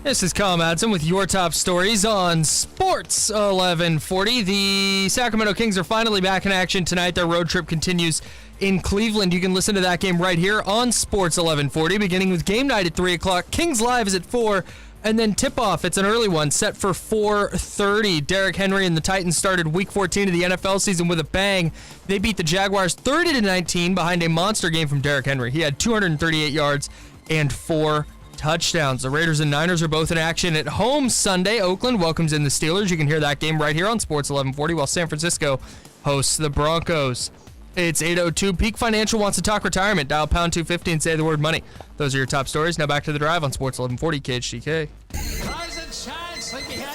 This is Madson with your top stories on Sports 1140. The Sacramento Kings are finally back in action tonight. Their road trip continues in Cleveland. You can listen to that game right here on Sports 1140, beginning with game night at 3 o'clock. Kings Live is at 4, and then tip-off. It's an early one set for 4:30. Derrick Henry and the Titans started Week 14 of the NFL season with a bang. They beat the Jaguars 30-19 behind a monster game from Derrick Henry. He had 238 yards and 4 touchdowns. The Raiders and Niners are both in action at home Sunday. Oakland welcomes in the Steelers. You can hear that game right here on Sports 1140 while San Francisco hosts the Broncos. It's 8:02. Peak Financial wants to talk retirement. Dial pound 250 and say the word money. Those are your top stories. Now back to the drive on Sports 1140 KHTK. Rise and shine, sleepyhead.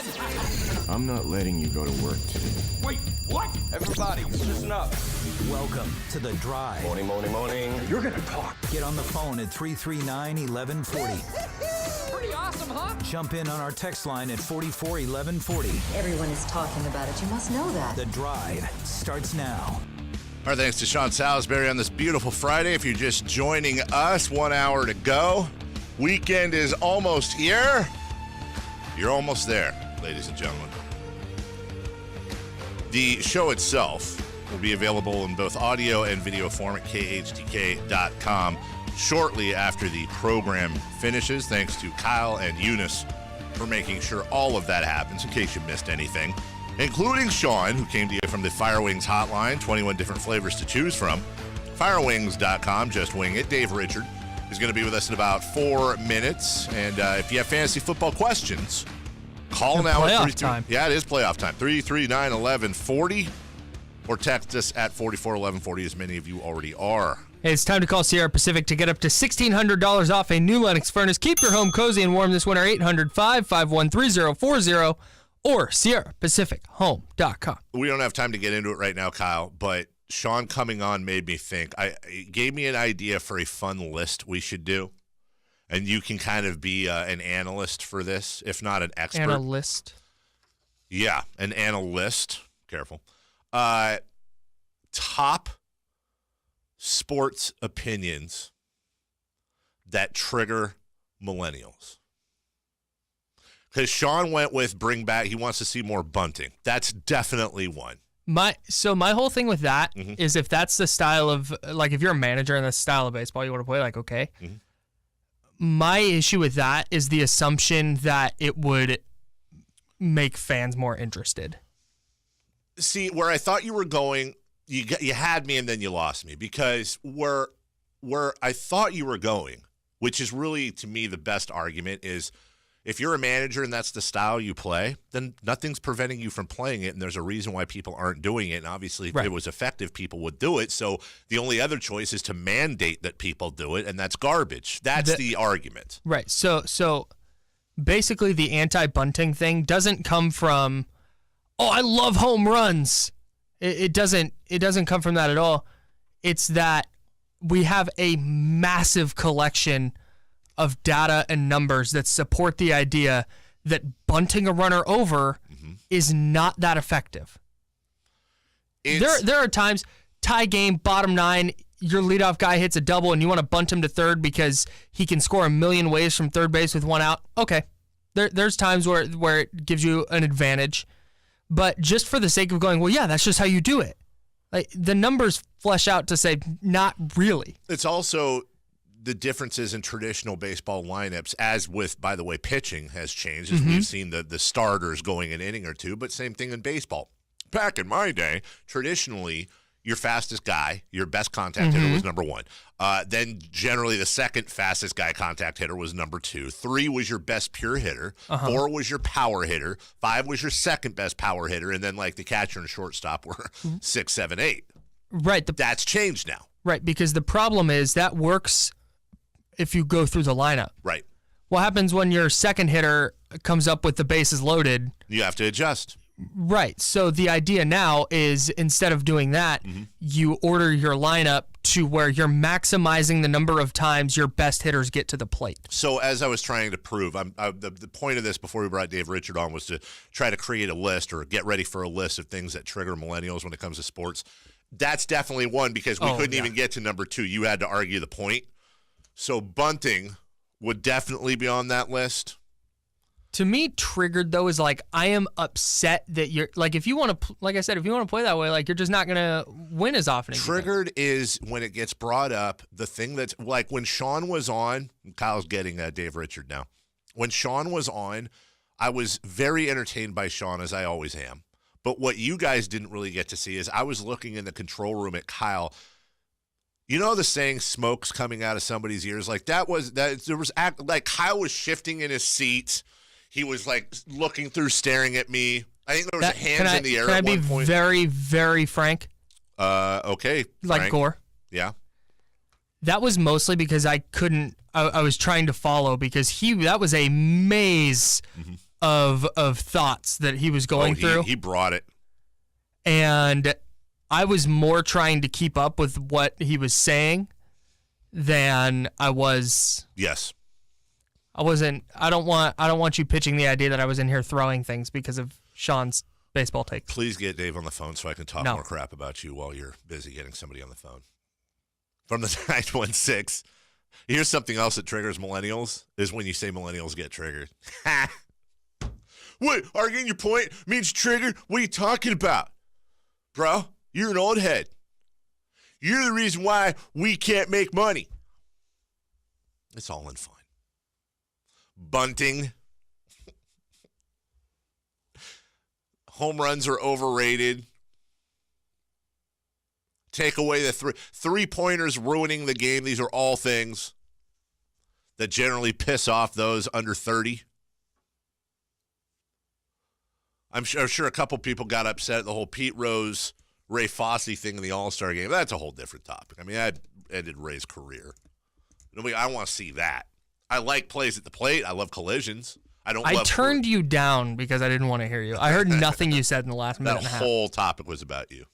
I'm not letting you go to work today. Wait, what? Everybody, listen up. Welcome to The Drive. Morning, morning, morning. You're gonna talk. Get on the phone at 339-1140. Pretty awesome, huh? Jump in on our text line at 441140. Everyone is talking about it. You must know that. The Drive starts now. Our thanks to Sean Salisbury on this beautiful Friday. If you're just joining us, 1 hour to go. Weekend is almost here. You're almost there, ladies and gentlemen. The show itself will be available in both audio and video form at KHTK.com shortly after the program finishes. Thanks to Kyle and Eunice for making sure all of that happens in case you missed anything, including Sean, who came to you from the Firewings hotline, 21 different flavors to choose from. Firewings.com, just wing it. Dave Richard is going to be with us in about 4 minutes. And if you have fantasy football questions, call now. Playoff time. Yeah, it is playoff time. 339-1140. Or text us at 441140, as many of you already are. Hey, it's time to call Sierra Pacific to get up to $1,600 off a new Lennox furnace. Keep your home cozy and warm this winter. 800-551-3040 or SierraPacificHome.com. We don't have time to get into it right now, Kyle, but Sean coming on made me think. It gave me an idea for a fun list we should do. And you can kind of be an analyst for this, if not an expert. Analyst? Yeah, an analyst. Careful. Top sports opinions that trigger millennials. Because Sean went with bring back, he wants to see more bunting. That's definitely one. My whole thing with that is if that's the style of, like if you're a manager and the style of baseball you want to play, like, okay. My issue with that is the assumption that it would make fans more interested. See, where I thought you were going, you had me and then you lost me, because where I thought you were going, which is really, to me, the best argument, is if you're a manager and that's the style you play, then nothing's preventing you from playing it, and there's a reason why people aren't doing it. And obviously, if it was effective, people would do it. So the only other choice is to mandate that people do it, and that's garbage. That's the argument. Right. So basically the anti-bunting thing doesn't come from, oh, I love home runs. It doesn't come from that at all. It's that we have a massive collection of data and numbers that support the idea that bunting a runner over is not that effective. There are times, tie game, bottom 9, your leadoff guy hits a double and you want to bunt him to third because he can score a million ways from third base with one out. Okay. There's times where it gives you an advantage. But just for the sake of going, well, yeah, that's just how you do it. Like, the numbers flesh out to say, not really. It's also the differences in traditional baseball lineups, as with, by the way, pitching has changed, as we've seen the starters going an inning or two, but same thing in baseball. Back in my day, traditionally, your fastest guy, your best contact hitter was number 1. Then generally the second fastest guy contact hitter was number 2. 3 was your best pure hitter. 4 was your power hitter. 5 was your second best power hitter. And then like the catcher and shortstop were 6, 7, 8. Right. That's changed now. Right, because the problem is that works if you go through the lineup. Right. What happens when your second hitter comes up with the bases loaded? You have to adjust. Right. So the idea now is, instead of doing that, you order your lineup to where you're maximizing the number of times your best hitters get to the plate. So as I was trying to prove, the point of this before we brought Dave Richard on was to try to create a list or get ready for a list of things that trigger millennials when it comes to sports. That's definitely one, because we couldn't even get to number 2. You had to argue the point. So bunting would definitely be on that list. To me, triggered though is like I am upset that you're like if you want to like I said if you want to play that way like you're just not gonna win as often. Triggered is when it gets brought up. The thing that's like when Sean was on. Kyle's getting Dave Richard now. When Sean was on, I was very entertained by Sean as I always am. But what you guys didn't really get to see is I was looking in the control room at Kyle. You know the saying "smoke's coming out of somebody's ears." Like there was like Kyle was shifting in his seat. He was like looking through, staring at me. I think there was hands in the air at one point. Can I be very, very frank? Okay. Like Frank. Gore? Yeah. That was mostly because I couldn't. I was trying to follow because that was a maze of thoughts that he was going through. He brought it, and I was more trying to keep up with what he was saying than I was. Yes. I wasn't. I don't want you pitching the idea that I was in here throwing things because of Sean's baseball takes. Please get Dave on the phone so I can talk more crap about you while you're busy getting somebody on the phone. From the 916. Here's something else that triggers millennials is when you say millennials get triggered. What? Arguing your point means triggered? What are you talking about? Bro, you're an old head. You're the reason why we can't make money. It's all in fun. Bunting. Home runs are overrated. Take away the three-pointers ruining the game. These are all things that generally piss off those under 30. I'm sure a couple people got upset at the whole Pete Rose, Ray Fosse thing in the All-Star game. That's a whole different topic. I mean, that ended Ray's career. I want to see that. I like plays at the plate. I love collisions. I turned you down because I didn't want to hear you. I heard nothing you said in the last minute and a half. That whole topic was about you.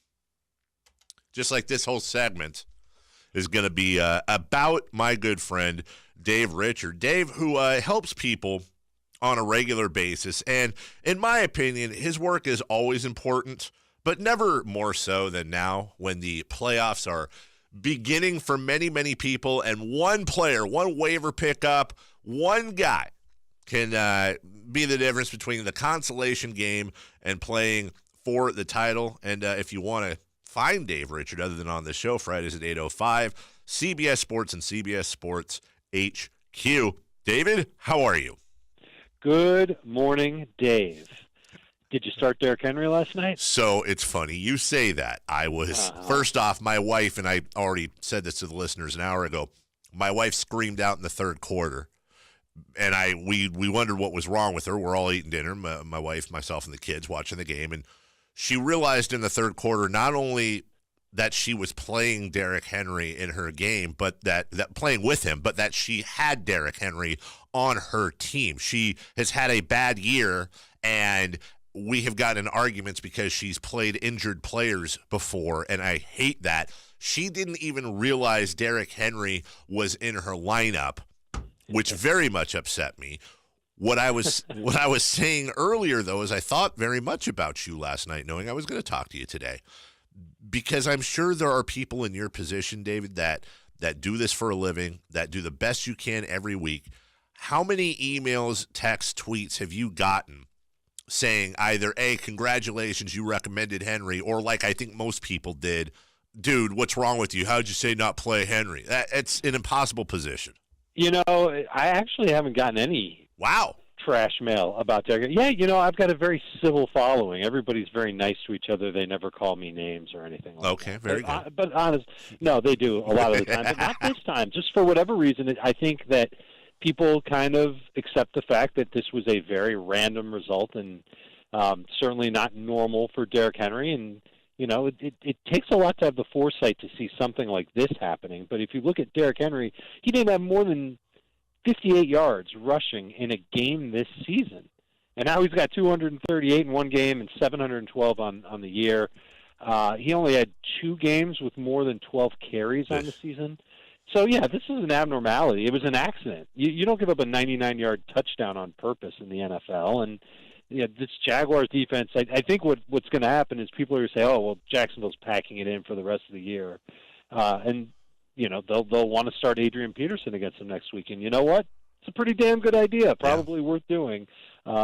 Just like this whole segment is going to be about my good friend, Dave Richard. Dave, who helps people on a regular basis. And in my opinion, his work is always important, but never more so than now when the playoffs are beginning for many, many people. And one player, one waiver pickup, one guy can be the difference between the consolation game and playing for the title. And if you want to find Dave Richard other than on the show, Fridays at 8:05, CBS Sports and CBS Sports HQ. David, how are you? Good morning, Dave. Did you start Derrick Henry last night? So it's funny you say that. I was, first off, my wife, and I already said this to the listeners an hour ago, my wife screamed out in the third quarter, and we wondered what was wrong with her. We're all eating dinner, my wife, myself, and the kids watching the game, and she realized in the third quarter not only that she was playing Derrick Henry in her game, but that playing with him, but that she had Derrick Henry on her team. She has had a bad year, and we have gotten in arguments because she's played injured players before, and I hate that. She didn't even realize Derrick Henry was in her lineup, which very much upset me. What I was saying earlier, though, is I thought very much about you last night, knowing I was going to talk to you today, because I'm sure there are people in your position, David, that do this for a living, that do the best you can every week. How many emails, texts, tweets have you gotten saying either, A, congratulations, you recommended Henry, or like I think most people did, dude, what's wrong with you? How'd you say not play Henry? It's an impossible position. You know, I actually haven't gotten any trash mail about Derrick. Yeah, you know, I've got a very civil following. Everybody's very nice to each other. They never call me names or anything like that. Okay, very good. But honest, no, they do a lot of the time, but not this time. Just for whatever reason, I think that people kind of accept the fact that this was a very random result and certainly not normal for Derrick Henry. And, you know, it takes a lot to have the foresight to see something like this happening. But if you look at Derrick Henry, he didn't have more than 58 yards rushing in a game this season. And now he's got 238 in one game and 712 on the year. He only had 2 games with more than 12 carries on the season. So, yeah, this is an abnormality. It was an accident. You don't give up a 99-yard touchdown on purpose in the NFL. And yeah, this Jaguars defense, I think what's going to happen is people are going to say, oh, well, Jacksonville's packing it in for the rest of the year. And, you know, they'll want to start Adrian Peterson against them next week. And you know what? It's a pretty damn good idea, probably worth doing.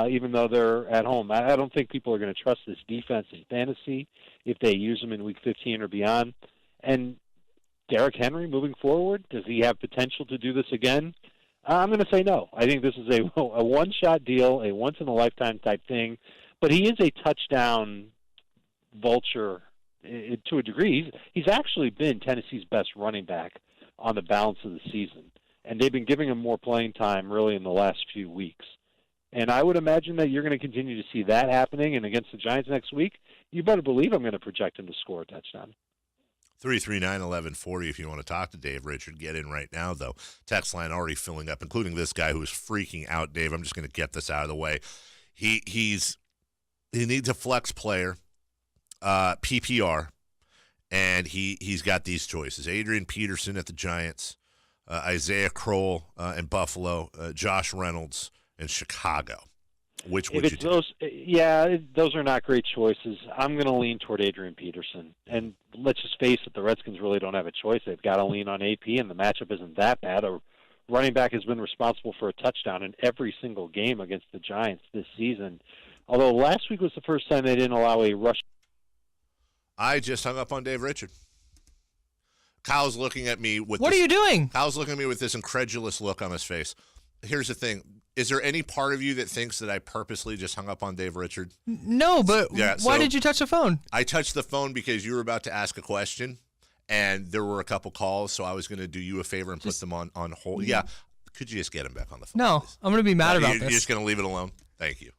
even though they're at home. I don't think people are going to trust this defense in fantasy if they use them in Week 15 or beyond. And Derrick Henry moving forward, does he have potential to do this again? I'm going to say no. I think this is a one-shot deal, a once-in-a-lifetime type thing. But he is a touchdown vulture to a degree. He's actually been Tennessee's best running back on the balance of the season. And they've been giving him more playing time really in the last few weeks. And I would imagine that you're going to continue to see that happening. And against the Giants next week, you better believe I'm going to project him to score a touchdown. 339-1140 if you want to talk to Dave Richard. Get in right now, though. Text line already filling up, including this guy who's freaking out, Dave. I'm just going to get this out of the way. He needs a flex player, PPR, and he's got these choices. Adrian Peterson at the Giants, Isaiah Crowell in Buffalo, Josh Reynolds in Chicago. Which would you do? Those are not great choices. I'm going to lean toward Adrian Peterson. And let's just face it, the Redskins really don't have a choice. They've got to lean on AP, and the matchup isn't that bad. A running back has been responsible for a touchdown in every single game against the Giants this season. Although last week was the first time they didn't allow a rush. I just hung up on Dave Richard. Kyle's looking at me with What are you doing? Kyle's looking at me with this incredulous look on his face. Here's the thing. Is there any part of you that thinks that I purposely just hung up on Dave Richard? No, but why did you touch the phone? I touched the phone because you were about to ask a question, and there were a couple calls, so I was going to do you a favor and put them on hold. Yeah. Could you just get him back on the phone? No, please? I'm going to be mad about this. You're just going to leave it alone? Thank you.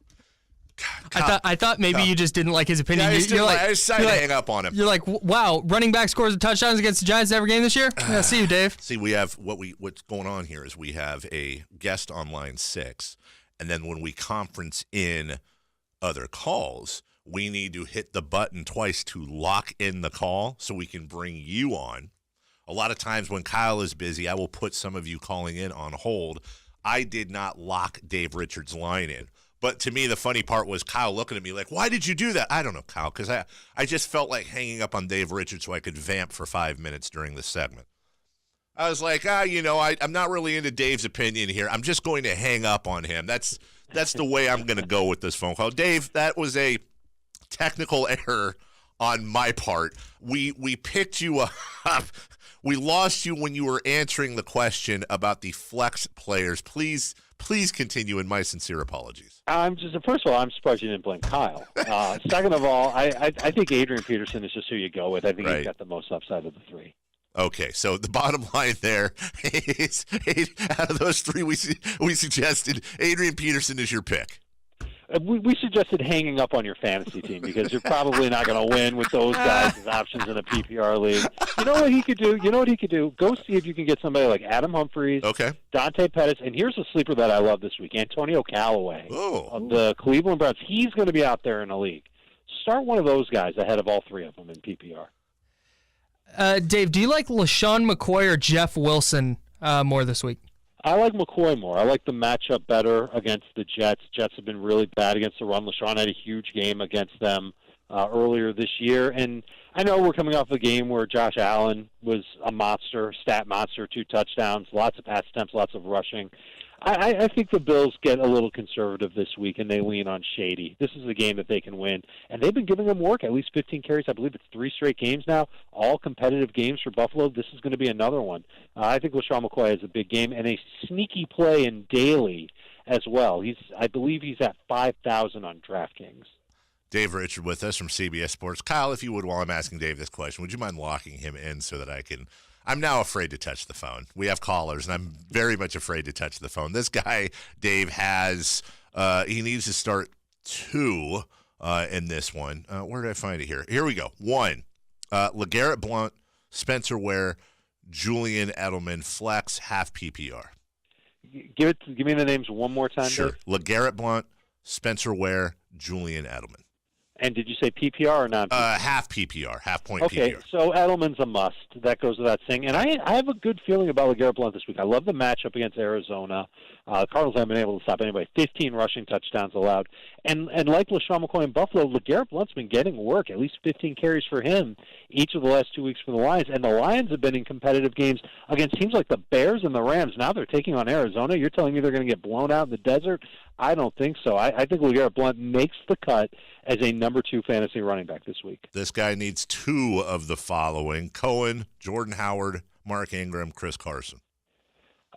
I thought maybe you just didn't like his opinion. Yeah, I decided to hang up on him. You're like, wow, running back scores a touchdowns against the Giants every game this year? Yeah, see you, Dave. See, we have what's going on here is we have a guest on line 6, and then when we conference in other calls, we need to hit the button twice to lock in the call so we can bring you on. A lot of times when Kyle is busy, I will put some of you calling in on hold. I did not lock Dave Richards' line in. But to me, the funny part was Kyle looking at me like, why did you do that? I don't know, Kyle, because I just felt like hanging up on Dave Richards so I could vamp for 5 minutes during this segment. I was like, I'm not really into Dave's opinion here. I'm just going to hang up on him. That's the way I'm going to go with this phone call. Dave, that was a technical error on my part. We picked you up. We lost you when you were answering the question about the flex players. Please continue, and my sincere apologies. First of all, I'm surprised you didn't blame Kyle. Second of all, I think Adrian Peterson is just who you go with. I think he's got the most upside of the three. Okay, so the bottom line there is out of those three we suggested, Adrian Peterson is your pick. We suggested hanging up on your fantasy team because you're probably not going to win with those guys as options in a PPR league. You know what he could do? Go see if you can get somebody like Adam Humphries, Dante Pettis, and here's a sleeper that I love this week, Antonio Callaway of the Cleveland Browns. He's going to be out there in the league. Start one of those guys ahead of all three of them in PPR. Dave, do you like LaShawn McCoy or Jeff Wilson more this week? I like McCoy more. I like the matchup better against the Jets. Jets have been really bad against the run. LaShawn had a huge game against them earlier this year. And I know we're coming off a game where Josh Allen was a monster, stat monster, 2 touchdowns, lots of pass attempts, lots of rushing. I think the Bills get a little conservative this week, and they lean on Shady. This is a game that they can win. And they've been giving them work, at least 15 carries. I believe it's 3 straight games now, all competitive games for Buffalo. This is going to be another one. I think LaShawn McCoy has a big game and a sneaky play in daily as well. I believe he's at 5,000 on DraftKings. Dave Richard with us from CBS Sports. Kyle, if you would, while I'm asking Dave this question, would you mind locking him in so that I can – I'm now afraid to touch the phone. We have callers, and I'm very much afraid to touch the phone. This guy, Dave, has he needs to start 2 in this one. Where did I find it here? Here we go. 1, LeGarrette Blount, Spencer Ware, Julian Edelman, flex, half PPR. Give me the names one more time, Sure. Dave. LeGarrette Blount, Spencer Ware, Julian Edelman. And did you say PPR or non-PPR? Half PPR, half point PPR. Okay, so Edelman's a must. That goes without saying. And I have a good feeling about LeGarrette Blount this week. I love the matchup against Arizona. The Cardinals haven't been able to stop anybody. 15 rushing touchdowns allowed. And like LaShawn McCoy in Buffalo, LeGarrette Blount's been getting work, at least 15 carries for him each of the last 2 weeks for the Lions. And the Lions have been in competitive games against teams like the Bears and the Rams. Now they're taking on Arizona. You're telling me they're going to get blown out in the desert? I don't think so. I think LeGarrette Blount makes the cut as a number 2 fantasy running back this week. This guy needs 2 of the following: Cohen, Jordan Howard, Mark Ingram, Chris Carson.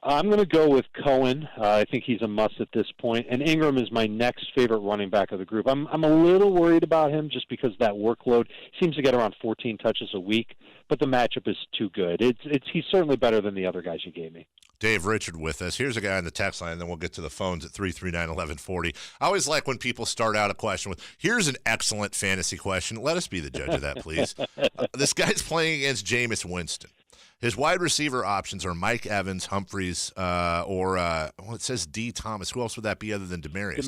I'm going to go with Cohen. I think he's a must at this point. And Ingram is my next favorite running back of the group. I'm a little worried about him just because that workload seems to get around 14 touches a week, but the matchup is too good. He's certainly better than the other guys you gave me. Dave Richard with us. Here's a guy on the text line, and then we'll get to the phones at 339-1140. I always like when people start out a question with, here's an excellent fantasy question. Let us be the judge of that, please. This guy's playing against Jameis Winston. His wide receiver options are Mike Evans, Humphreys, it says D. Thomas. Who else would that be other than Demaryius?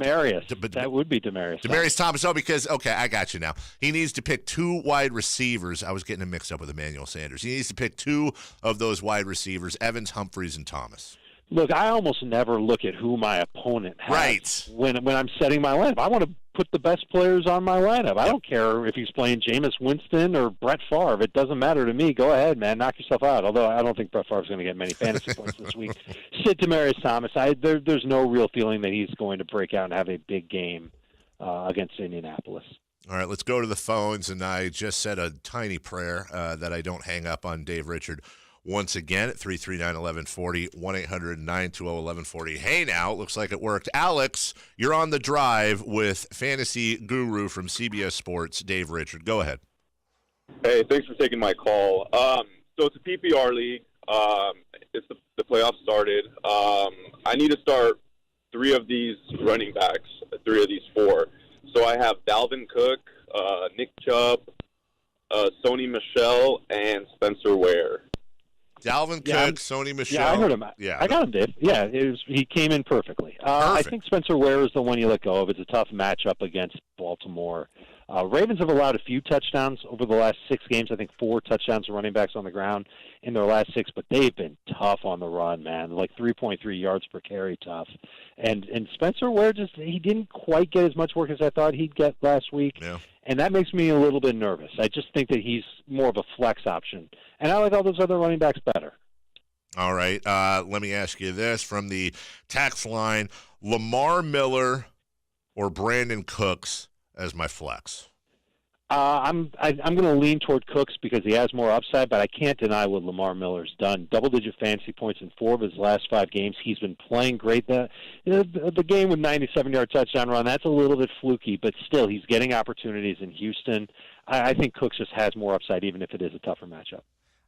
That would be Demaryius. Demaryius Thomas. Oh, because, okay, I got you now. He needs to pick 2 wide receivers. I was getting him mixed up with Emmanuel Sanders. He needs to pick 2 of those wide receivers, Evans, Humphreys, and Thomas. Look, I almost never look at who my opponent has right. when I'm setting my lineup. I want to put the best players on my lineup. I don't care if he's playing Jameis Winston or Brett Favre. It doesn't matter to me. Go ahead, man. Knock yourself out. Although I don't think Brett Favre's going to get many fantasy points this week. Sit Demaryius Thomas. There's no real feeling that he's going to break out and have a big game against Indianapolis. All right, let's go to the phones. And I just said a tiny prayer that I don't hang up on Dave Richard. Once again at 339-1140, 1-800-920-1140. Hey, now, it looks like it worked. Alex, you're on the drive with fantasy guru from CBS Sports, Dave Richard. Go ahead. Hey, thanks for taking my call. So it's a PPR league. It's the playoffs started. I need to start 3 of these running backs, 3 of these 4. So I have Dalvin Cook, Nick Chubb, Sony Michel, and Spencer Ware. Dalvin Cook, Sony Michel. Yeah, I heard him. Yeah, I got him, Dave. Yeah, he came in perfectly. I think Spencer Ware is the one you let go of. It's a tough matchup against Baltimore. Ravens have allowed a few touchdowns over the last 6 games. I think 4 touchdowns to running backs on the ground in their last 6, but they've been tough on the run, man. Like 3.3 yards per carry, tough. And Spencer Ware he didn't quite get as much work as I thought he'd get last week. Yeah. And that makes me a little bit nervous. I just think that he's more of a flex option. And I like all those other running backs better. All right. Let me ask you this from the tax line: Lamar Miller or Brandon Cooks as my flex? I'm going to lean toward Cooks because he has more upside, but I can't deny what Lamar Miller's done. Double-digit fantasy points in 4 of his last 5 games. He's been playing great. The game with 97-yard touchdown run, that's a little bit fluky, but still he's getting opportunities in Houston. I think Cooks just has more upside, even if it is a tougher matchup.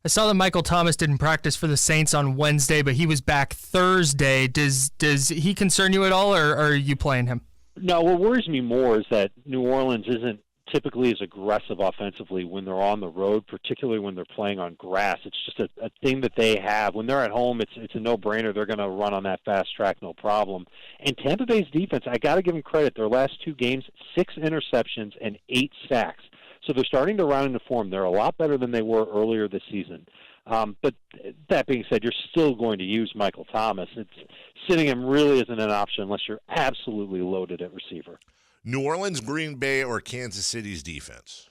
I saw that Michael Thomas didn't practice for the Saints on Wednesday, but he was back Thursday. Does he concern you at all, or are you playing him? No, what worries me more is that New Orleans isn't typically as aggressive offensively when they're on the road, particularly when they're playing on grass. It's just a thing that they have. When they're at home, it's a no-brainer. They're going to run on that fast track, no problem. And Tampa Bay's defense, I got to give them credit. Their last 2 games, 6 interceptions and 8 sacks. So they're starting to round into form. They're a lot better than they were earlier this season. But that being said, you're still going to use Michael Thomas. Sitting him really isn't an option unless you're absolutely loaded at receiver. New Orleans, Green Bay, or Kansas City's defense?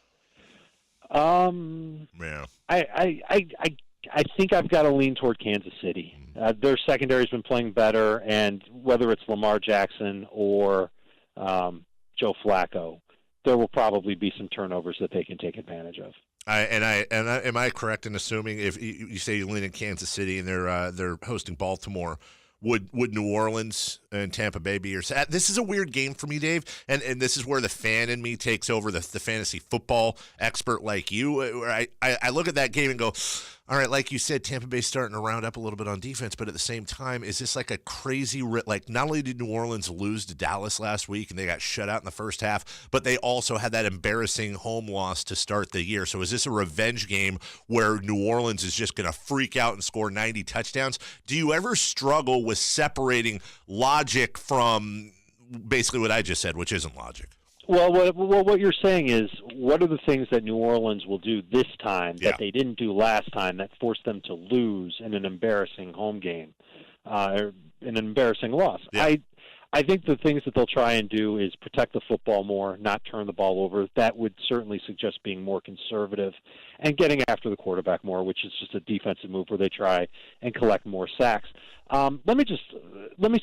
Yeah. I think I've got to lean toward Kansas City. Their secondary's been playing better, and whether it's Lamar Jackson or Joe Flacco, there will probably be some turnovers that they can take advantage of. Am I correct in assuming if you say you lean in Kansas City and they're hosting Baltimore? Would New Orleans and Tampa Bay be your – this is a weird game for me, Dave, and this is where the fan in me takes over the fantasy football expert like you. Where I look at that game and go, all right, like you said, Tampa Bay's starting to round up a little bit on defense, but at the same time, is this like a crazy – like not only did New Orleans lose to Dallas last week and they got shut out in the first half, but they also had that embarrassing home loss to start the year. So is this a revenge game where New Orleans is just going to freak out and score 90 touchdowns? Do you ever struggle with separating logic from basically what I just said, which isn't logic? Well, what you're saying is, what are the things that New Orleans will do this time that they didn't do last time that forced them to lose in an embarrassing home game, or an embarrassing loss? Yeah. I think the things that they'll try and do is protect the football more, not turn the ball over. That would certainly suggest being more conservative and getting after the quarterback more, which is just a defensive move where they try and collect more sacks. Let me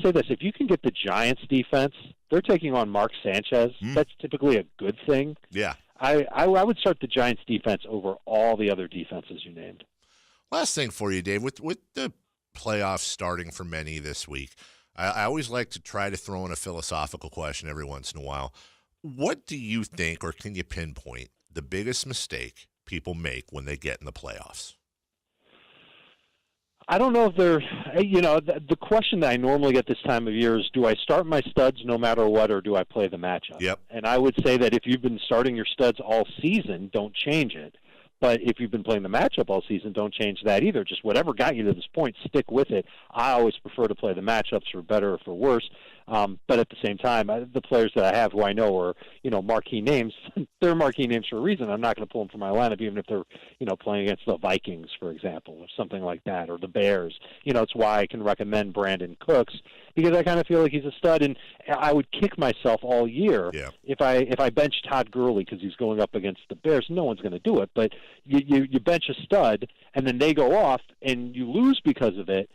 say this. If you can get the Giants defense, they're taking on Mark Sanchez. That's typically a good thing. Yeah. I would start the Giants defense over all the other defenses you named. Last thing for you, Dave, with the playoffs starting for many this week, I always like to try to throw in a philosophical question every once in a while. What do you think, or can you pinpoint, the biggest mistake people make when they get in the playoffs? I don't know if they're, the question that I normally get this time of year is, do I start my studs no matter what, or do I play the matchup? Yep. And I would say that if you've been starting your studs all season, don't change it. But if you've been playing the matchup all season, don't change that either. Just whatever got you to this point, stick with it. I always prefer to play the matchups for better or for worse. But at the same time, the players that I have who I know are, marquee names, they're marquee names for a reason. I'm not going to pull them from my lineup, even if they're, playing against the Vikings, for example, or something like that, or the Bears. It's why I can recommend Brandon Cooks, because I kind of feel like he's a stud, and I would kick myself all year if I bench Todd Gurley because he's going up against the Bears. No one's going to do it, but you bench a stud, and then they go off, and you lose because of it.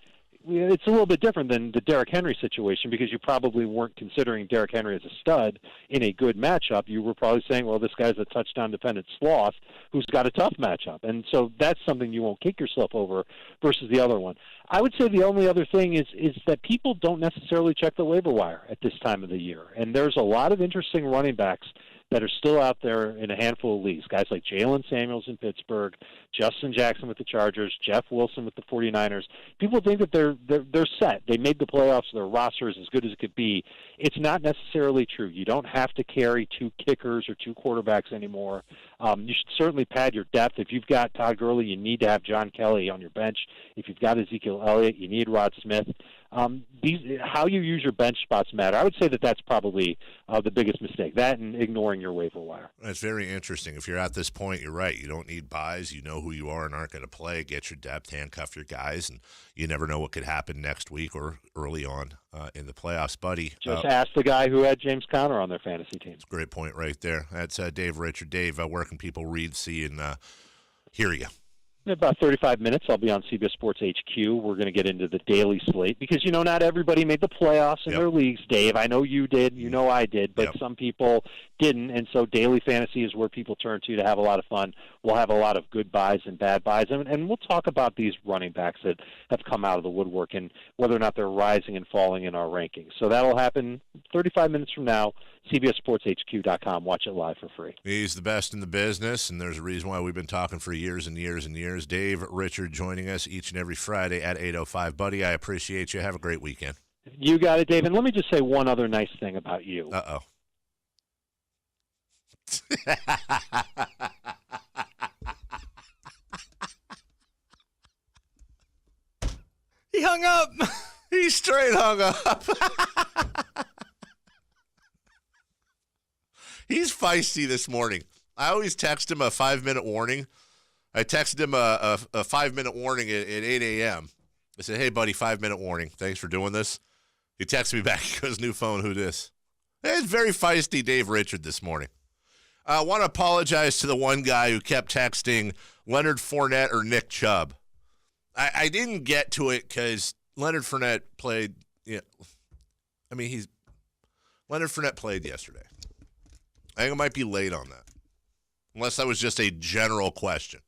It's a little bit different than the Derrick Henry situation, because you probably weren't considering Derrick Henry as a stud in a good matchup. You were probably saying, well, this guy's a touchdown-dependent sloth who's got a tough matchup. And so that's something you won't kick yourself over versus the other one. I would say the only other thing is that people don't necessarily check the waiver wire at this time of the year. And there's a lot of interesting running backs that are still out there in a handful of leagues. Guys like Jalen Samuels in Pittsburgh, Justin Jackson with the Chargers, Jeff Wilson with the 49ers. People think that they're set. They made the playoffs. Their roster is as good as it could be. It's not necessarily true. You don't have to carry two kickers or two quarterbacks anymore. You should certainly pad your depth. If you've got Todd Gurley, you need to have John Kelly on your bench. If you've got Ezekiel Elliott, you need Rod Smith. How you use your bench spots matter. I would say that that's probably the biggest mistake, that and ignoring your waiver wire. That's very interesting. If you're at this point, you're right. You don't need buys. You know who you are and aren't going to play. Get your depth, handcuff your guys, and you never know what could happen next week or early on in the playoffs, buddy. Just ask the guy who had James Conner on their fantasy team. Great point right there. That's Dave Richard. Dave, where can people read, see, and hear you? In about 35 minutes, I'll be on CBS Sports HQ. We're going to get into the daily slate because, not everybody made the playoffs in their leagues, Dave. I know you did. I did. But some people didn't. And so daily fantasy is where people turn to have a lot of fun. We'll have a lot of good buys and bad buys. And we'll talk about these running backs that have come out of the woodwork and whether or not they're rising and falling in our rankings. So that'll happen 35 minutes from now. CBSSportsHQ.com. Watch it live for free. He's the best in the business, and there's a reason why we've been talking for years and years and years. Dave Richard joining us each and every Friday at 8:05. Buddy, I appreciate you. Have a great weekend. You got it, Dave. And let me just say one other nice thing about you. Uh-oh. He hung up. He straight hung up. He's feisty this morning. I always text him a 5-minute warning. I texted him a 5-minute warning at 8 a.m. I said, hey, buddy, 5-minute warning. Thanks for doing this. He texts me back. He goes, new phone, who this? It's very feisty Dave Richard this morning. I want to apologize to the one guy who kept texting Leonard Fournette or Nick Chubb. I didn't get to it because Leonard Fournette played. Leonard Fournette played yesterday. I think I might be late on that, unless that was just a general question.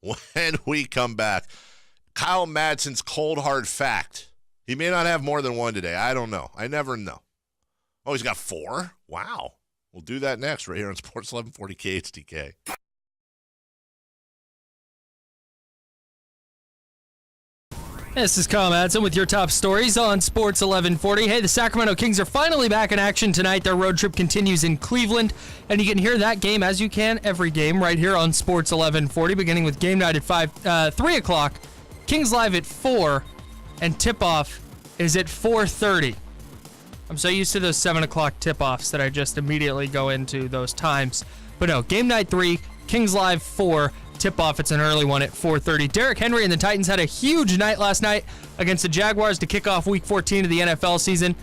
When we come back, Kyle Madson's cold hard fact. He may not have more than one today. I don't know. I never know. Oh, he's got 4? Wow. We'll do that next right here on Sports 1140 KHTK. This is Kyle Madson with your top stories on Sports 1140. Hey, the Sacramento Kings are finally back in action tonight. Their road trip continues in Cleveland, and you can hear that game as you can every game right here on Sports 1140, beginning with game night at 3 o'clock. Kings live at 4, and tip-off is at 4:30. I'm so used to those 7 o'clock tip-offs that I just immediately go into those times. But no, game night 3, Kings live 4. Tip-off, it's an early one at 4:30. Derrick Henry and the Titans had a huge night last night against the Jaguars to kick off Week 14 of the NFL season.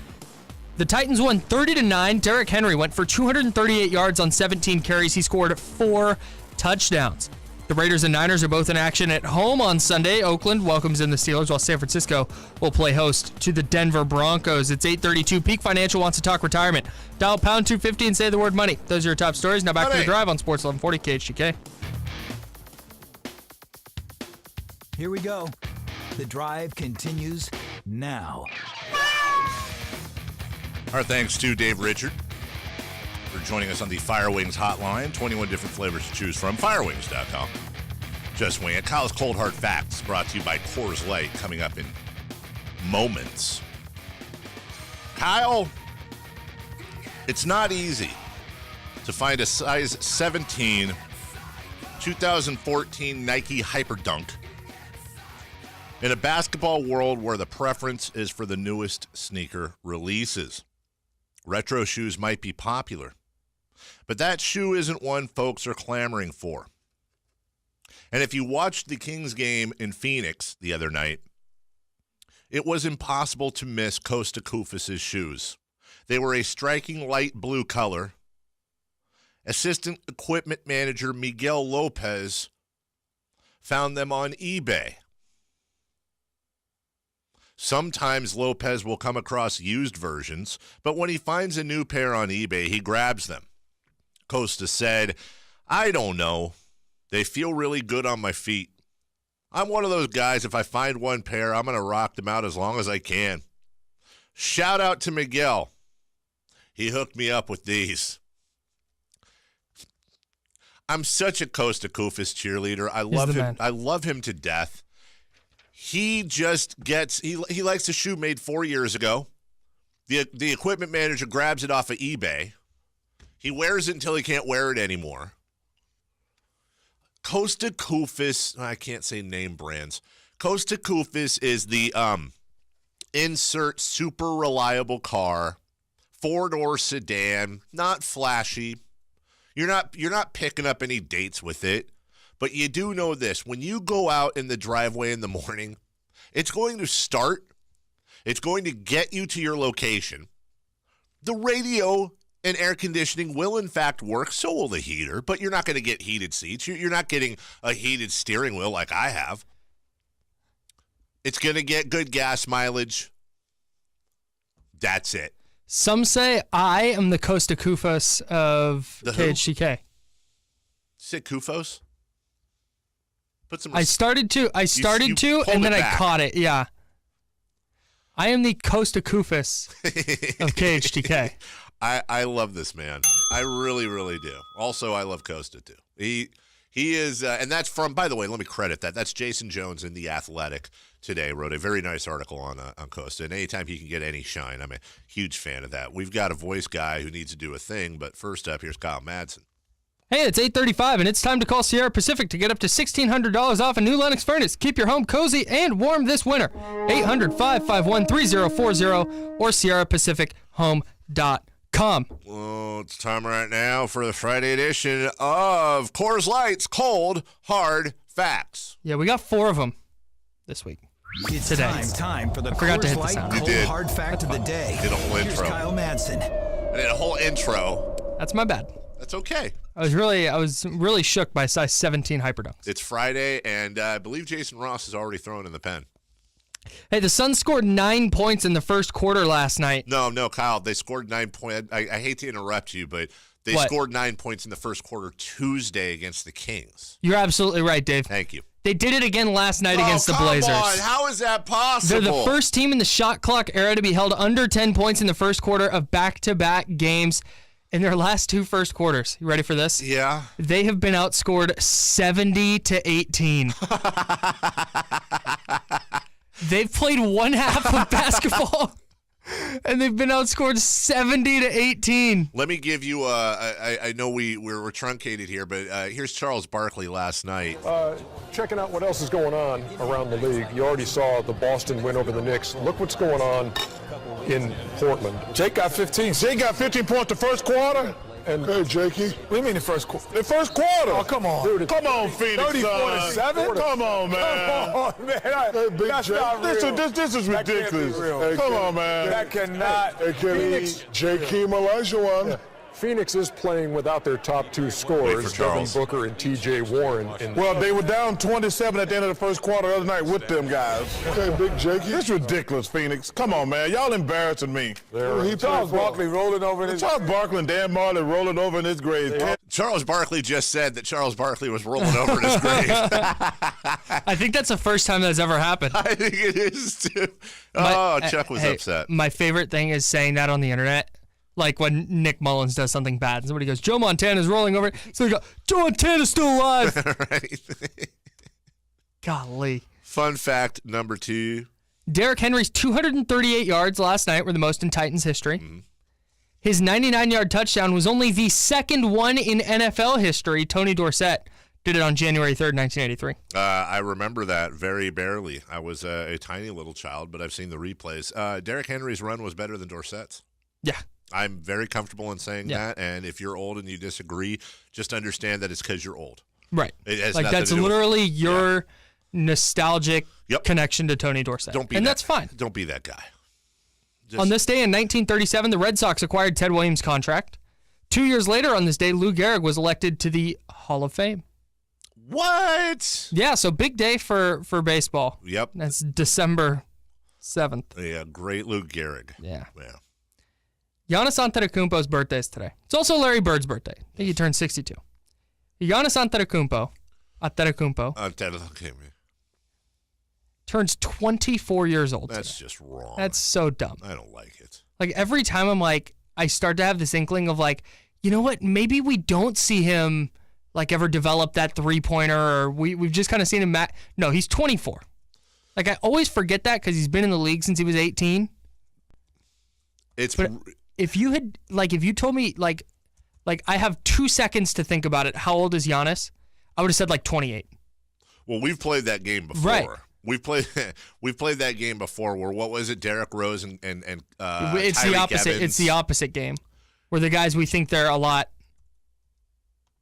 The Titans won 30-9. Derrick Henry went for 238 yards on 17 carries. He scored 4 touchdowns. The Raiders and Niners are both in action at home on Sunday. Oakland welcomes in the Steelers, while San Francisco will play host to the Denver Broncos. It's 8:32. Peak Financial wants to talk retirement. Dial pound 250 and say the word money. Those are your top stories. Now back to the drive on Sports 1140 KHTK. Here we go. The drive continues now. Our thanks to Dave Richard for joining us on the Fire Wings hotline. 21 different flavors to choose from. Firewings.com. Just wing it. Kyle's Cold Hard Facts brought to you by Coors Light, coming up in moments. Kyle, it's not easy to find a size 17 2014 Nike Hyperdunk in a basketball world where the preference is for the newest sneaker releases. Retro shoes might be popular, but that shoe isn't one folks are clamoring for. And if you watched the Kings game in Phoenix the other night, it was impossible to miss Kosta Koufis' shoes. They were a striking light blue color. Assistant equipment manager Miguel Lopez found them on eBay. Sometimes Lopez will come across used versions, but when he finds a new pair on eBay, he grabs them. Costa said, "I don't know. They feel really good on my feet. I'm one of those guys, if I find one pair, I'm going to rock them out as long as I can." Shout out to Miguel. He hooked me up with these. I'm such a Kosta Koufis cheerleader. I love him. Man. I love him to death. He just gets, he likes a shoe made 4 years ago. The equipment manager grabs it off of eBay. He wears it until he can't wear it anymore. Kosta Koufis, I can't say name brands. Kosta Koufis is the insert super reliable car, 4-door sedan, not flashy. You're not picking up any dates with it. But you do know this. When you go out in the driveway in the morning, it's going to start. It's going to get you to your location. The radio and air conditioning will, in fact, work. So will the heater. But you're not going to get heated seats. You're not getting a heated steering wheel like I have. It's going to get good gas mileage. That's it. Some say I am the Kosta Koufis of KHTK. Say Koufos? I started to, and then I caught it. Yeah. I am the Kosta Koufis of KHTK. I love this man. I really, really do. Also, I love Kosta too. He is, and that's from, by the way, let me credit that. That's Jason Jones in The Athletic today. Wrote a very nice article on Kosta. And anytime he can get any shine, I'm a huge fan of that. We've got a voice guy who needs to do a thing, but first up, here's Kyle Madson. Hey, it's 8:35, and it's time to call Sierra Pacific to get up to $1,600 off a new Lennox furnace. Keep your home cozy and warm this winter. 800-551-3040 or SierraPacificHome.com. Well, it's time right now for the Friday edition of Coors Light's Cold Hard Facts. Yeah, we got 4 of them this week. It's today. time for the forgot to hit Coors the Light sound. Cold Hard Fact of the Day. Did a whole Here's intro. Kyle Madson. I did a whole intro. That's my bad. That's okay. I was really shook by size 17 Hyperdunks. It's Friday, and I believe Jason Ross is already thrown in the pen. Hey, the Suns scored 9 points in the first quarter last night. No, Kyle. They scored 9 points. I hate to interrupt you, but they scored 9 points in the first quarter Tuesday against the Kings. You're absolutely right, Dave. Thank you. They did it again last night against the Blazers. Come on. How is that possible? They're the first team in the shot clock era to be held under 10 points in the first quarter of back-to-back games in their last 2 first quarters. You ready for this? Yeah. They have been outscored 70-18. They've played one half of basketball, and they've been outscored 70-18. Let me give you I know we're truncated here, but here's Charles Barkley last night. Checking out what else is going on around the league. You already saw the Boston win over the Knicks. Look what's going on in Portland. Jake got 15. Jake got 15 points the first quarter. And hey, Jakey. What do you mean the first quarter? The first quarter. Oh, come on. Dude, come on, Phoenix. 34-7. Come on, man. Come on, man. That's not real. This is ridiculous. Hey, come on, man. That cannot. Hey, Phoenix. Jakey Olajuwon. Yeah. Phoenix is playing without their top two scorers, Devin Booker and T.J. Warren. Well, they were down 27 at the end of the first quarter the other night with them guys. Okay, Big Jakey. This is ridiculous, Phoenix. Come on, man. Y'all embarrassing me. Charles Barkley rolling over in his... Charles Barkley and Dan Marley rolling over in his grave. Charles Barkley just said that Charles Barkley was rolling over in his grave. I think that's the first time that's ever happened. I think it is, too. Chuck was upset. My favorite thing is saying that on the internet. Like when Nick Mullins does something bad and somebody goes, Joe Montana's rolling over. So they go, Joe Montana's still alive. Right. Golly. Fun fact number 2. Derrick Henry's 238 yards last night were the most in Titans history. Mm-hmm. His 99-yard touchdown was only the second one in NFL history. Tony Dorsett did it on January 3rd, 1983. I remember that very barely. I was a tiny little child, but I've seen the replays. Derrick Henry's run was better than Dorsett's. Yeah. I'm very comfortable in saying that, and if you're old and you disagree, just understand that it's because you're old. Right. Like that's literally your nostalgic connection to Tony Dorsett. That's fine. Don't be that guy. On this day in 1937, the Red Sox acquired Ted Williams' contract. 2 years later on this day, Lou Gehrig was elected to the Hall of Fame. What? Yeah, so big day for baseball. Yep. That's December 7th. Yeah, great Lou Gehrig. Yeah. Giannis Antetokounmpo's birthday is today. It's also Larry Bird's birthday. I think he turned 62. Giannis Antetokounmpo turns 24 years old That's today. just wrong. That's so dumb. I don't like it. Like every time I start to have this inkling of like, you know what? Maybe we don't see him like ever develop that three-pointer, or we've just kind of seen him. No, he's 24. Like I always forget that because he's been in the league since he was 18. If you told me like I have 2 seconds to think about it, how old is Giannis? I would have said like 28. Well, we've played that game before. Right. We've played that game before where what was it? Derrick Rose and it's the Tyreek opposite. Evans. It's the opposite game where the guys we think they're a lot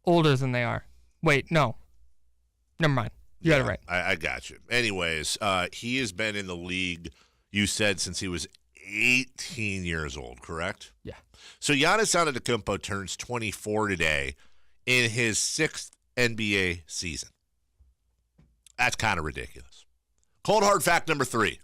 older than they are. Wait, no. Never mind. You got it right. I got you. Anyways, he has been in the league, you said, since he was 18 years old, correct? Yeah. So Giannis Antetokounmpo turns 24 today in his 6th NBA season. That's kind of ridiculous. Cold hard fact number 3.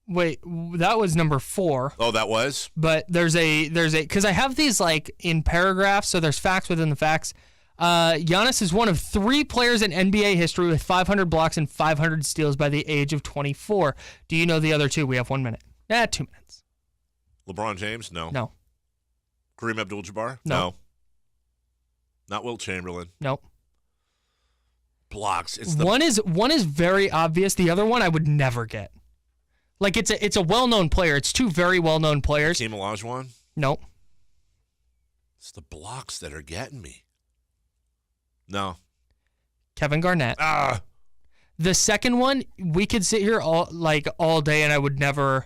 Wait, that was number 4. Oh, that was? But there's a because I have these like in paragraphs, so there's facts within the facts. Giannis is one of 3 players in NBA history with 500 blocks and 500 steals by the age of 24. Do you know the other 2? We have 1 minute. 2 minutes. LeBron James? No. No. Kareem Abdul-Jabbar? No. Not Wilt Chamberlain? Nope. Blocks. One is very obvious. The other one I would never get. Like it's a well-known player. It's 2 very well-known players. Hakeem Olajuwon? Nope. It's the blocks that are getting me. No. Kevin Garnett. The second one, we could sit here all day and I would never.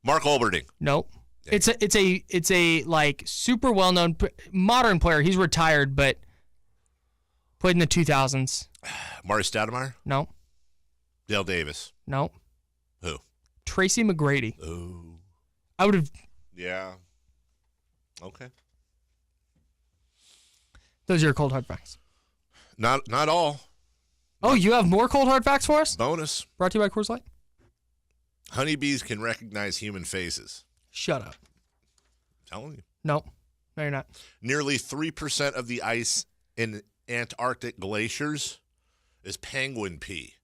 Mark Olberding. Nope. Yeah. It's a like super well-known modern player. He's retired, but played in the 2000s. Maury Stoudemire? No. Dale Davis? No. Who? Tracy McGrady. Oh. I would have. Yeah. Okay. Those are your cold hard facts. Not all. Oh, you have more cold hard facts for us? Bonus. Brought to you by Coors Light. Honeybees can recognize human faces. Shut up. I'm telling you. No, you're not. Nearly 3% of the ice in Antarctic glaciers is penguin pee.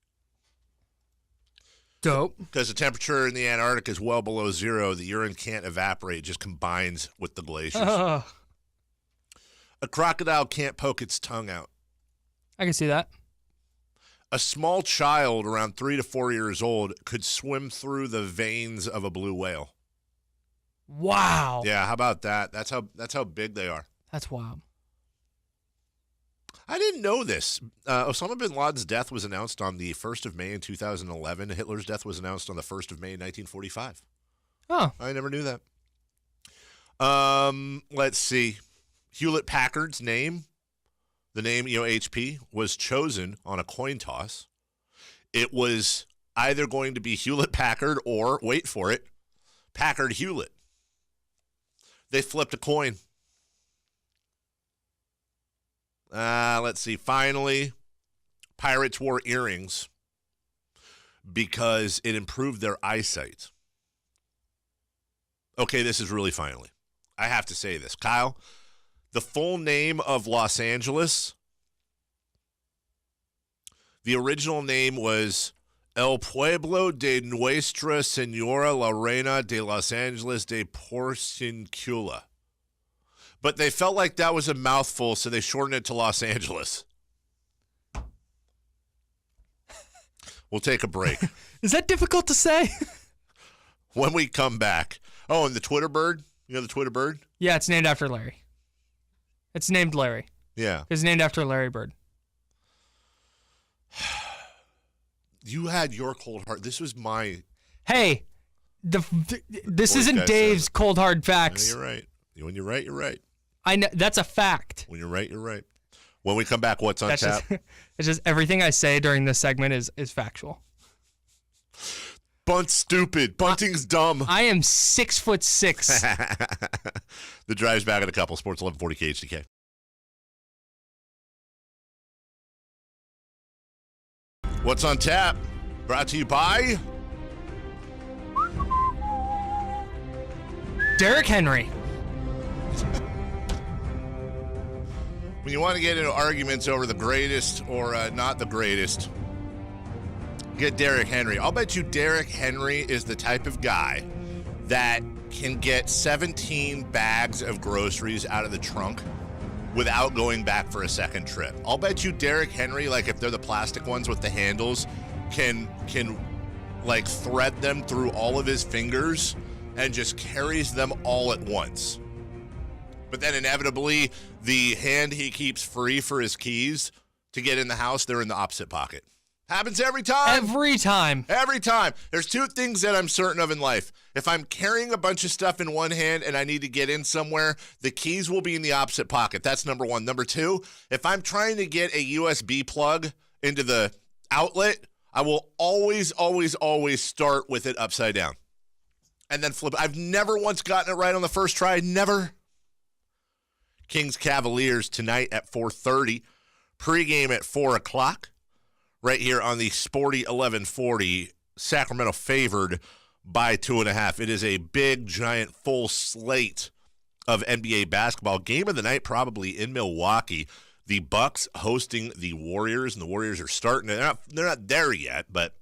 Dope. Because the temperature in the Antarctic is well below 0, the urine can't evaporate, it just combines with the glaciers. A crocodile can't poke its tongue out. I can see that. A small child around 3 to 4 years old could swim through the veins of a blue whale. Wow. Yeah, how about that? That's how big they are. That's wild. I didn't know this. Osama bin Laden's death was announced on the 1st of May in 2011. Hitler's death was announced on the 1st of May in 1945. Oh. I never knew that. Let's see. Hewlett-Packard's name, the name, HP, was chosen on a coin toss. It was either going to be Hewlett-Packard or, wait for it, Packard-Hewlett. They flipped a coin. Let's see. Finally, Pirates wore earrings because it improved their eyesight. Okay, this is really finally. I have to say this. Kyle, the full name of Los Angeles, the original name was El Pueblo de Nuestra Señora la Reina de Los Angeles de Porciuncula. But they felt like that was a mouthful, so they shortened it to Los Angeles. We'll take a break. Is that difficult to say? When we come back. Oh, and the Twitter bird? You know the Twitter bird? Yeah, it's named after Larry. It's named Larry. Yeah. It's named after Larry Bird. You had your cold heart. This was my... Hey, this isn't Dave's said. cold hard facts. Yeah, you're right. When you're right, you're right. I know that's a fact. When you're right, you're right. When we come back, what's on tap? It's just everything I say during this segment is factual. Bunt's stupid. Bunting's dumb. I am 6'6". The drive's back in a couple. Sports 1140 KHTK. What's on tap? Brought to you by Derrick Henry. When you want to get into arguments over the greatest or not the greatest, get Derrick Henry. I'll bet you Derrick Henry is the type of guy that can get 17 bags of groceries out of the trunk without going back for a second trip. I'll bet you Derrick Henry, like if they're the plastic ones with the handles, can like thread them through all of his fingers and just carries them all at once. But then inevitably, the hand he keeps free for his keys to get in the house, they're in the opposite pocket. Happens every time. Every time. Every time. There's two things that I'm certain of in life. If I'm carrying a bunch of stuff in one hand and I need to get in somewhere, the keys will be in the opposite pocket. That's number one. Number two, if I'm trying to get a USB plug into the outlet, I will always, always, always start with it upside down and then flip. I've never once gotten it right on the first try. Never. Kings Cavaliers tonight at 4:30. Pregame at 4 o'clock. Right here on the Sporty 1140. Sacramento favored by 2.5. It is a big, giant, full slate of NBA basketball. Game of the night probably in Milwaukee. The Bucks hosting the Warriors, and the Warriors are starting. They're not there yet, but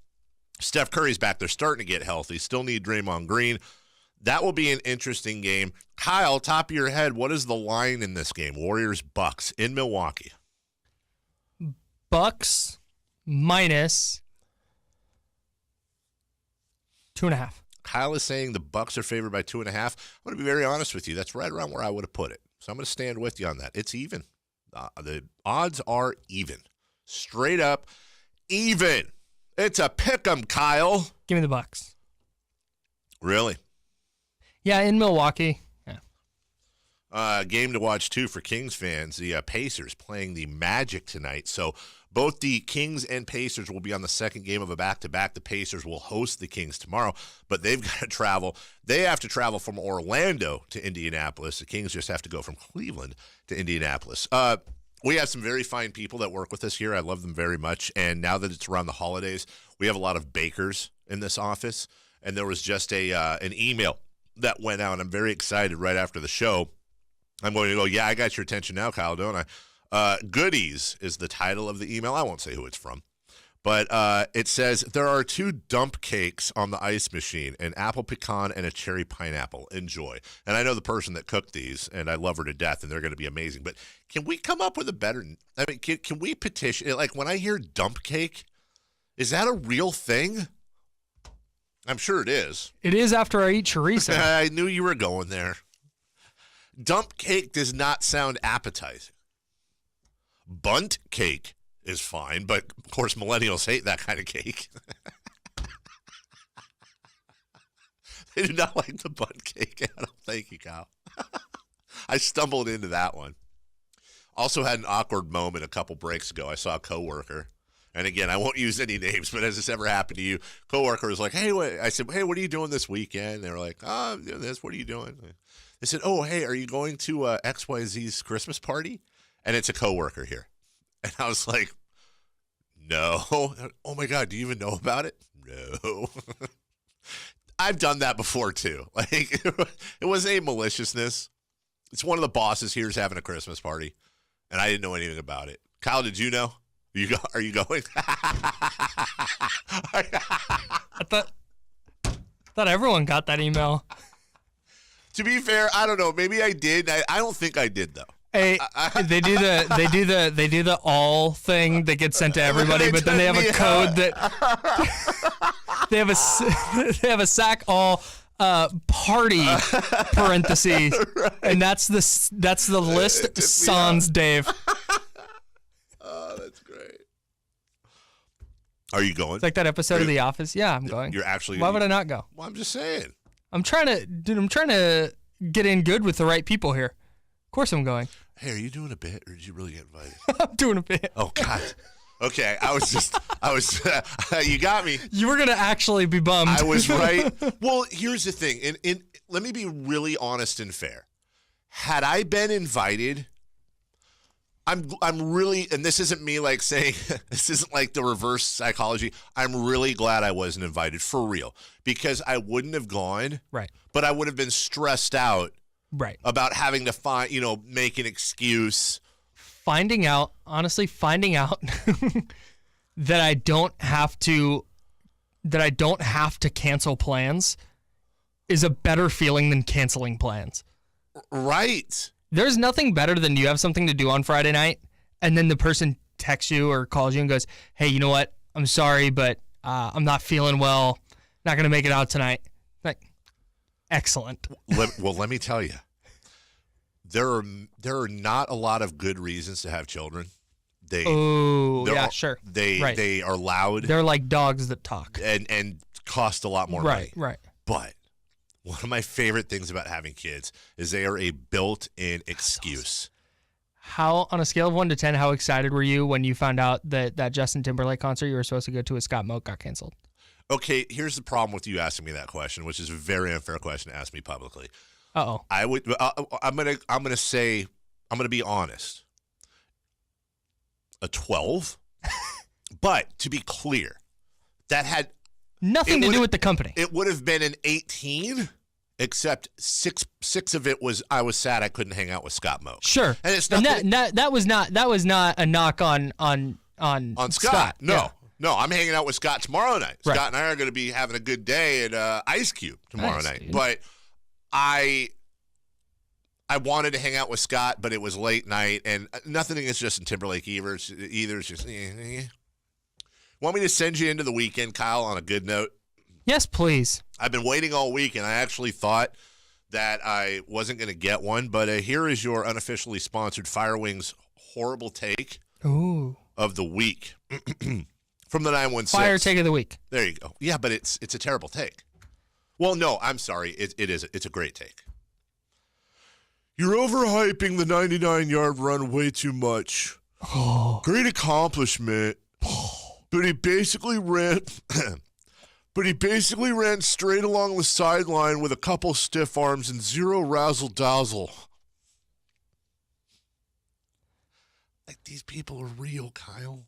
Steph Curry's back. They're starting to get healthy. Still need Draymond Green. That will be an interesting game. Kyle, top of your head, what is the line in this game? Warriors-Bucks in Milwaukee. Bucks minus 2.5. Kyle is saying the Bucks are favored by 2.5. I'm going to be very honest with you. That's right around where I would have put it. So I'm going to stand with you on that. It's even. The odds are even. Straight up even. It's a pick 'em, Kyle. Give me the Bucks. Really? Yeah, in Milwaukee. Yeah. Game to watch, too, for Kings fans. The Pacers playing the Magic tonight. So both the Kings and Pacers will be on the second game of a back-to-back. The Pacers will host the Kings tomorrow, but they've got to travel. They have to travel from Orlando to Indianapolis. The Kings just have to go from Cleveland to Indianapolis. We have some very fine people that work with us here. I love them very much. And now that it's around the holidays, we have a lot of bakers in this office. And there was just an email that went out. I'm very excited right after the show. I'm going to go, yeah, I got your attention now, Kyle, don't I? Goodies is the title of the email. I won't say who it's from. But it says, there are 2 dump cakes on the ice machine, an apple pecan and a cherry pineapple. Enjoy. And I know the person that cooked these, and I love her to death, and they're going to be amazing. But can we come up with a better, I mean, can we petition, like when I hear dump cake, is that a real thing? I'm sure it is. It is after I eat chorizo. I knew you were going there. Dump cake does not sound appetizing. Bunt cake is fine, but of course millennials hate that kind of cake. They do not like the bunt cake. I don't thank you, Kyle. I stumbled into that one. Also had an awkward moment a couple breaks ago. I saw a coworker, and again, I won't use any names, but has this ever happened to you? Coworker was like, "Hey," I said, "Hey, what are you doing this weekend?" They were like, "Oh, I'm doing this. What are you doing?" They said, "Oh, hey, are you going to XYZ's Christmas party?" And it's a coworker here, and I was like, "No." Oh my God, do you even know about it? No. I've done that before too. Like it was a maliciousness. It's one of the bosses here is having a Christmas party. And I didn't know anything about it. Kyle, did you know? Are you going? I thought everyone got that email. To be fair, I don't know. Maybe I did. I don't think I did though. Hey, they do the all thing that gets sent to everybody, but then they have a code that they have a sack all party parentheses, right. And that's the list. Sans Dave. Oh, that's great. Are you going? It's like that episode of The Office. Yeah, I'm going. You're actually. Why would I not go? Well, I'm just saying. I'm trying to get in good with the right people here. Of course, I'm going. Hey, are you doing a bit, or did you really get invited? I'm doing a bit. Oh God. Okay, you got me. You were going to actually be bummed. I was right. Well, here's the thing. And let me be really honest and fair. Had I been invited, I'm really, and this isn't me like saying, this isn't like the reverse psychology. I'm really glad I wasn't invited for real because I wouldn't have gone. Right. But I would have been stressed out. Right. About having to make an excuse. Finding out that I don't have to cancel plans is a better feeling than canceling plans. Right. There's nothing better than you have something to do on Friday night and then the person texts you or calls you and goes, "Hey, you know what? I'm sorry, but I'm not feeling well. Not going to make it out tonight." Like, excellent. Well, let me tell you. There are not a lot of good reasons to have children. They are loud. They're like dogs that talk and cost a lot more money. Right. But one of my favorite things about having kids is they are a built-in excuse. How, on a scale of 1 to 10, how excited were you when you found out that Justin Timberlake concert you were supposed to go to with Scott Moak got canceled? Okay, here's the problem with you asking me that question, which is a very unfair question to ask me publicly. Uh-oh. I'm gonna be honest. A 12, but to be clear, that had nothing to do with the company. It would have been an 18, except six of it was I was sad I couldn't hang out with Scott Moak. Sure, and it's not that was not a knock on Scott. No. Yeah. No, I'm hanging out with Scott tomorrow night. Right. Scott and I are going to be having a good day at Ice Cube tomorrow night. Dude. But I wanted to hang out with Scott, but it was late night, and nothing against Justin Timberlake either. It's just, Want me to send you into the weekend, Kyle, on a good note? Yes, please. I've been waiting all week, and I actually thought that I wasn't going to get one, but here is your unofficially sponsored Fire Wings horrible take of the week. From the 916. Fire take of the week. There you go. Yeah, but it's a terrible take. Well, no, I'm sorry. It is. It's a great take. You're overhyping the 99-yard run way too much. Great accomplishment. But he basically ran straight along the sideline with a couple stiff arms and zero razzle-dazzle. Like, these people are real, Kyle.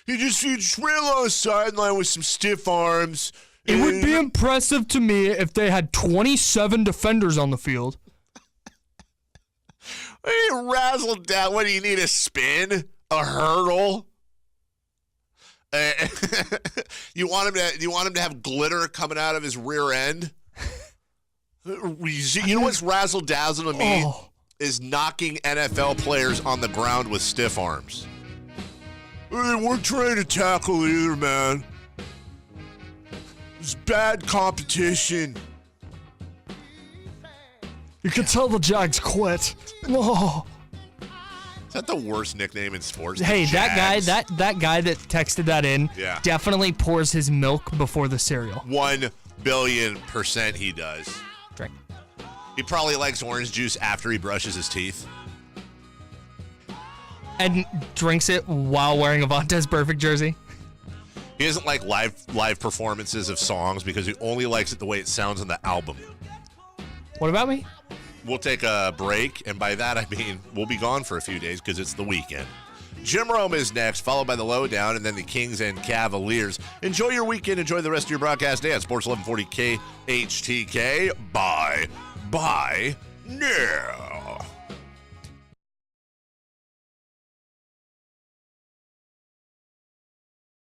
He just ran along the sideline with some stiff arms. It would be impressive to me if they had 27 defenders on the field. Razzle down. What do you need? A spin? A hurdle? You want him to have glitter coming out of his rear end? You know what's razzle dazzle to me? Is knocking NFL players on the ground with stiff arms. They weren't trying to tackle either, man. It's bad competition. You can tell the Jags quit. Oh. Is that the worst nickname in sports? Hey, that guy that texted that in definitely pours his milk before the cereal. 1 billion% he does. Drink. He probably likes orange juice after he brushes his teeth. And drinks it while wearing a Vontaze Perfect jersey. He doesn't like live performances of songs because he only likes it the way it sounds on the album. What about me? We'll take a break, and by that I mean we'll be gone for a few days because it's the weekend. Jim Rome is next, followed by the Lowdown, and then the Kings and Cavaliers. Enjoy your weekend. Enjoy the rest of your broadcast day on Sports 1140 KHTK. Bye now.